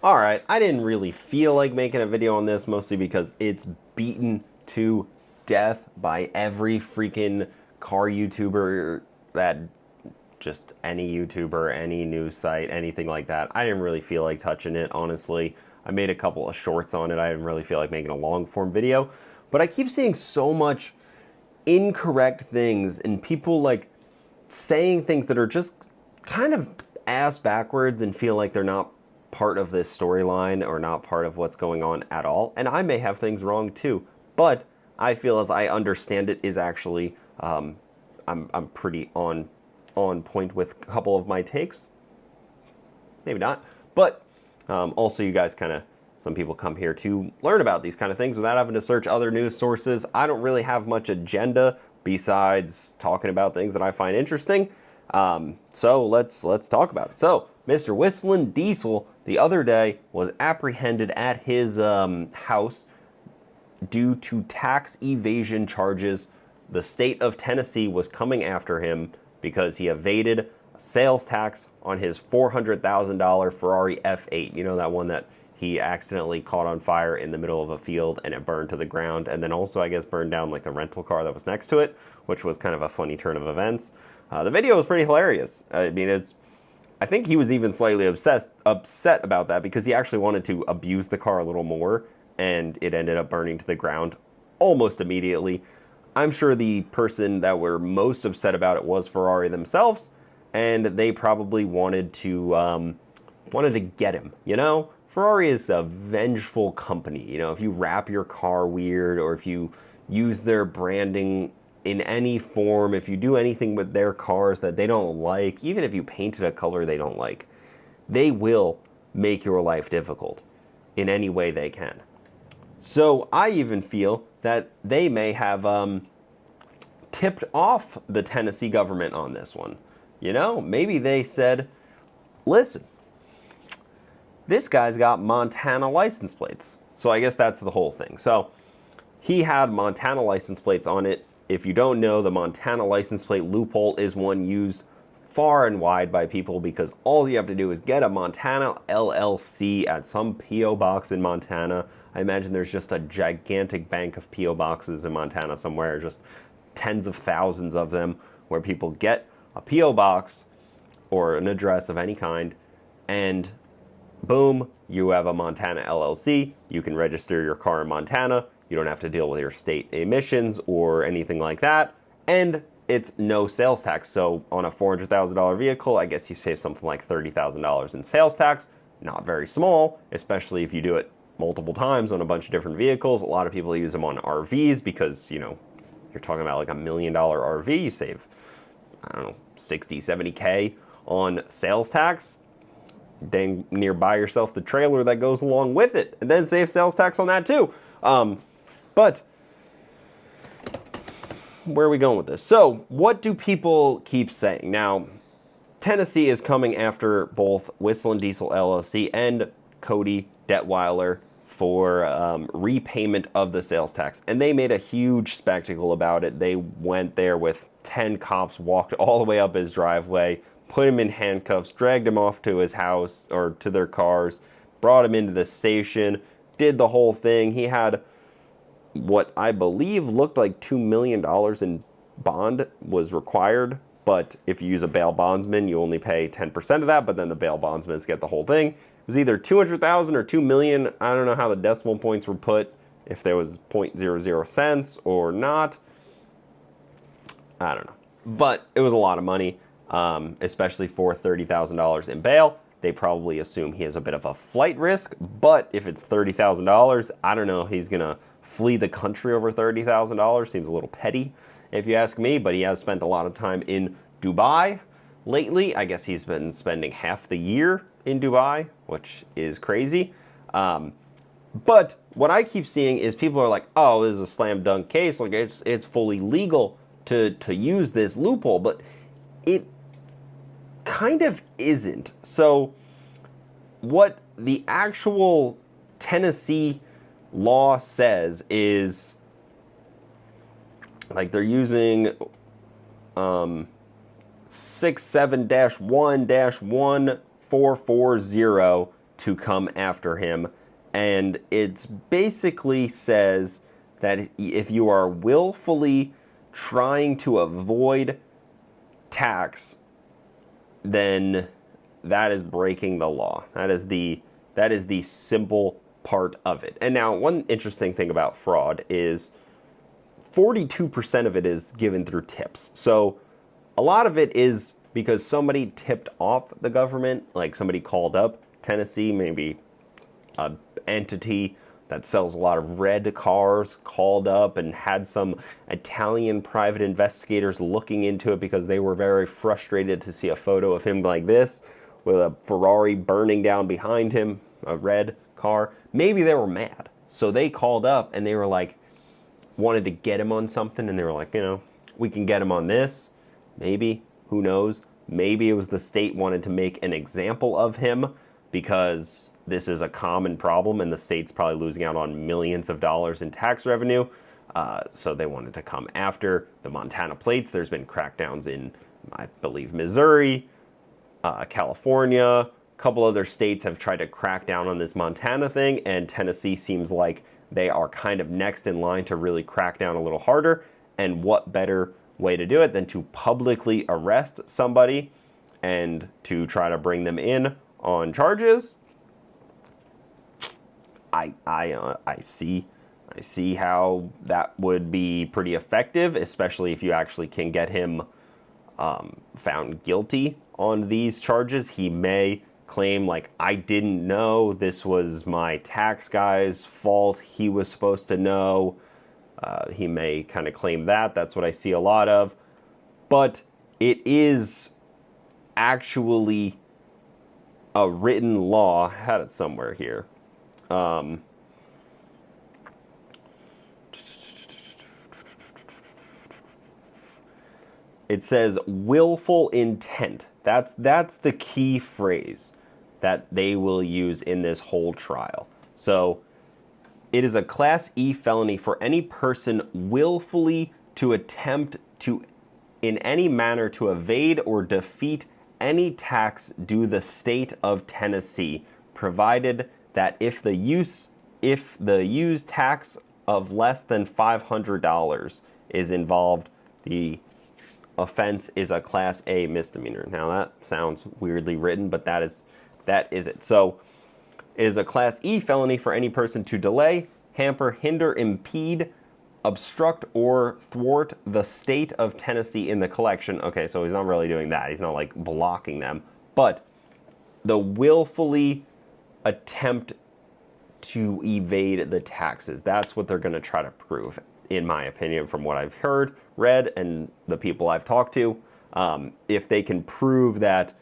Alright, I didn't really feel like making a video on this, mostly because it's beaten to death by every freaking car YouTuber that just any YouTuber, any news site, anything like that. I didn't really feel like touching it, honestly. I made a couple of shorts on it. I didn't really feel like making a long form video. But I keep seeing so much incorrect things and people like saying things that are just kind of ass backwards and feel like they're not part of this storyline or not part of what's going on at all. And I may have things wrong too, but I feel as I understand it is actually, I'm pretty on point with a couple of my takes. Maybe not, but also you guys kind of, some people come here to learn about these kind of things without having to search other news sources. I don't really have much agenda besides talking about things that I find interesting. So let's talk about it. So Mr. WhistlinDiesel the other day was apprehended at his house due to tax evasion charges. The state of Tennessee was coming after him because he evaded a sales tax on his $400,000 Ferrari F8. You know, that one that he accidentally caught on fire in the middle of a field and it burned to the ground, and then also I guess burned down like the rental car that was next to it, which was kind of a funny turn of events. The video was pretty hilarious. I mean, I think he was even slightly upset about that because he actually wanted to abuse the car a little more, and it ended up burning to the ground almost immediately. I'm sure the person that were most upset about it was Ferrari themselves, and they probably wanted to get him, you know? Ferrari is a vengeful company. You know, if you wrap your car weird or if you use their branding in any form, if you do anything with their cars that they don't like, even if you painted a color they don't like, they will make your life difficult in any way they can. So I even feel that they may have tipped off the Tennessee government on this one. You know, maybe they said, listen, this guy's got Montana license plates. So I guess that's the whole thing. So he had Montana license plates on it. If you don't know, the Montana license plate loophole is one used far and wide by people because all you have to do is get a Montana LLC at some P.O. box in Montana. I imagine there's just a gigantic bank of P.O. boxes in Montana somewhere, just tens of thousands of them, where people get a P.O. box or an address of any kind, and boom, you have a Montana LLC. You can register your car in Montana. You don't have to deal with your state emissions or anything like that. And it's no sales tax. So on a $400,000 vehicle, I guess you save something like $30,000 in sales tax. Not very small, especially if you do it multiple times on a bunch of different vehicles. A lot of people use them on RVs because, you know, you're talking about like $1 million RV. You save, I don't know, 60, 70K on sales tax. Dang near buy yourself the trailer that goes along with it and then save sales tax on that too. But where are we going with this? So what do people keep saying? Now, Tennessee is coming after both WhistlinDiesel LLC and Cody Detweiler for repayment of the sales tax. And they made a huge spectacle about it. They went there with 10 cops, walked all the way up his driveway, put him in handcuffs, dragged him off to his house or to their cars, brought him into the station, did the whole thing. He had what I believe looked like $2 million in bond was required, but if you use a bail bondsman, you only pay 10% of that, but then the bail bondsmen get the whole thing. It was either $200,000 or $2 million. I don't know how the decimal points were put, if there was 0.00 cents or not. I don't know. But it was a lot of money, especially for $30,000 in bail. They probably assume he has a bit of a flight risk, but if it's $30,000, I don't know if he's going to flee the country over $30,000. Seems a little petty, if you ask me, but he has spent a lot of time in Dubai lately. I guess he's been spending half the year in Dubai, which is crazy. But what I keep seeing is people are like, oh, this is a slam dunk case. Like it's fully legal to use this loophole, but it kind of isn't. So what the actual Tennessee law says is, like, they're using 67-1-1440 to come after him. And it basically says that if you are willfully trying to avoid tax, then that is breaking the law. That is the simple part of it. And now, one interesting thing about fraud is 42% of it is given through tips. So a lot of it is because somebody tipped off the government, like somebody called up Tennessee, maybe an entity that sells a lot of red cars called up and had some Italian private investigators looking into it because they were very frustrated to see a photo of him like this with a Ferrari burning down behind him, a red car. Maybe they were mad. So they called up and they were like, wanted to get him on something, and they were like, we can get him on this. Maybe, who knows? Maybe it was the state wanted to make an example of him because this is a common problem and the state's probably losing out on millions of dollars in tax revenue. So they wanted to come after the Montana plates. There's been crackdowns in, I believe, Missouri, California. A couple other states have tried to crack down on this Montana thing, and Tennessee seems like they are kind of next in line to really crack down a little harder. And what better way to do it than to publicly arrest somebody and to try to bring them in on charges? I see how that would be pretty effective, especially if you actually can get him found guilty on these charges. He may claim, like, I didn't know, this was my tax guy's fault, he was supposed to know. He may kind of claim that. That's what I see a lot of. But it is actually a written law. I had it somewhere here. It says willful intent. That's the key phrase that they will use in this whole trial. So it is a Class E felony for any person willfully to attempt to, in any manner, to evade or defeat any tax due the state of Tennessee, provided that if the used tax of less than $500 is involved, the offense is a Class A misdemeanor. Now that sounds weirdly written, but that is it. So it is a Class E felony for any person to delay, hamper, hinder, impede, obstruct, or thwart the state of Tennessee in the collection. Okay, so he's not really doing that. He's not like blocking them, but the willfully attempt to evade the taxes. That's what they're going to try to prove, in my opinion, from what I've heard, read, and the people I've talked to. If they can prove that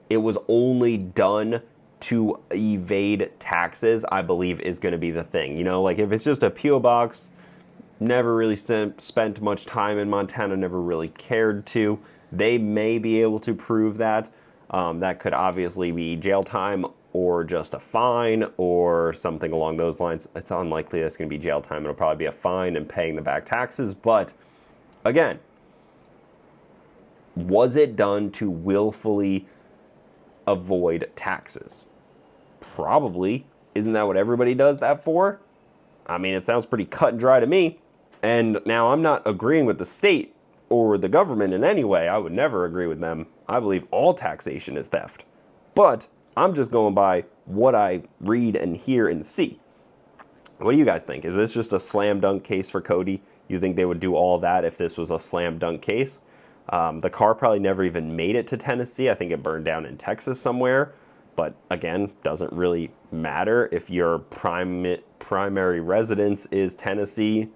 it was only done to evade taxes, I believe is going to be the thing. Like if it's just a P.O. box, never really spent much time in Montana, never really cared to, they may be able to prove that. That could obviously be jail time or just a fine or something along those lines. It's unlikely that's going to be jail time. It'll probably be a fine and paying the back taxes. But again, was it done to willfully avoid taxes? Probably. Isn't that what everybody does that for? I mean, it sounds pretty cut and dry to me. And now I'm not agreeing with the state or the government in any way. I would never agree with them. I believe all taxation is theft. But I'm just going by what I read and hear and see. What do you guys think? Is this just a slam dunk case for Cody? You think they would do all that if this was a slam dunk case? The car probably never even made it to Tennessee. I think it burned down in Texas somewhere. But again, doesn't really matter if your primary residence is Tennessee.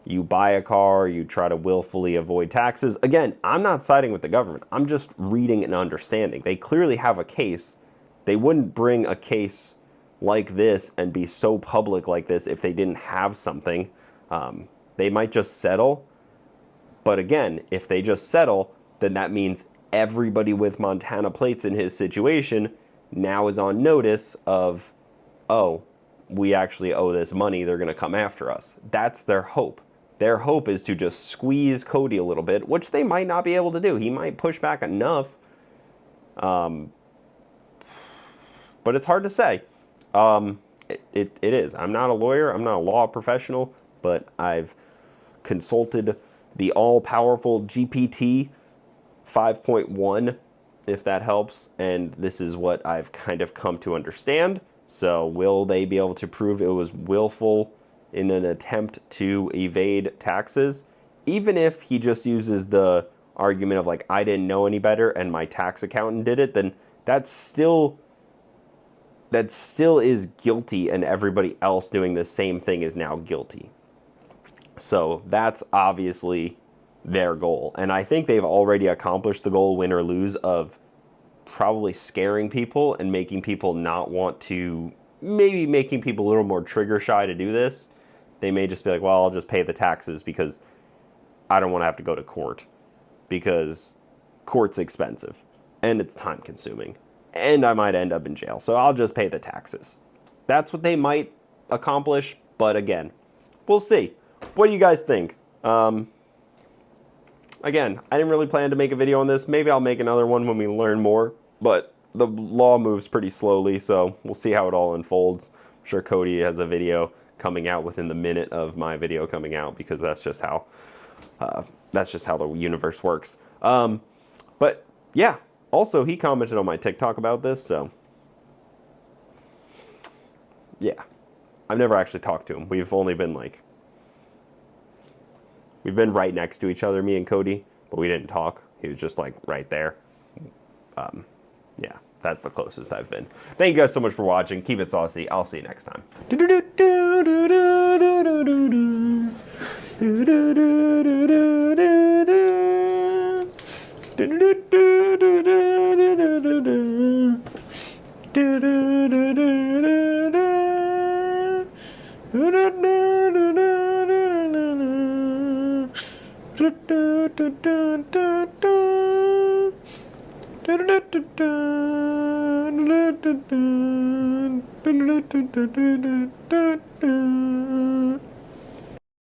You buy a car, you try to willfully avoid taxes. Again, I'm not siding with the government. I'm just reading and understanding. They clearly have a case. They wouldn't bring a case like this and be so public like this if they didn't have something. They might just settle. But again, if they just settle, then that means everybody with Montana plates in his situation now is on notice of, oh, we actually owe this money. They're going to come after us. That's their hope. Their hope is to just squeeze Cody a little bit, which they might not be able to do. He might push back enough. But it's hard to say. It is. I'm not a lawyer. I'm not a law professional, but I've consulted the all-powerful GPT 5.1, if that helps, and this is what I've kind of come to understand. So will they be able to prove it was willful in an attempt to evade taxes? Even if he just uses the argument of like, I didn't know any better and my tax accountant did it, then that still is guilty, and everybody else doing the same thing is now guilty. So that's obviously their goal. And I think they've already accomplished the goal, win or lose, of probably scaring people and making people not want to, maybe making people a little more trigger shy to do this. They may just be like, well, I'll just pay the taxes because I don't want to have to go to court, because court's expensive and it's time consuming and I might end up in jail. So I'll just pay the taxes. That's what they might accomplish. But again, we'll see. What do you guys think? Again, I didn't really plan to make a video on this. Maybe I'll make another one when we learn more, but the law moves pretty slowly, so we'll see how it all unfolds. I'm sure Cody has a video coming out within the minute of my video coming out, because that's just how the universe works. But yeah, also he commented on my TikTok about this, so yeah. I've never actually talked to him. We've only been like, we've been right next to each other, me and Cody, but we didn't talk. He was just like right there. Yeah, that's the closest I've been. Thank you guys so much for watching. Keep it saucy. I'll see you next time.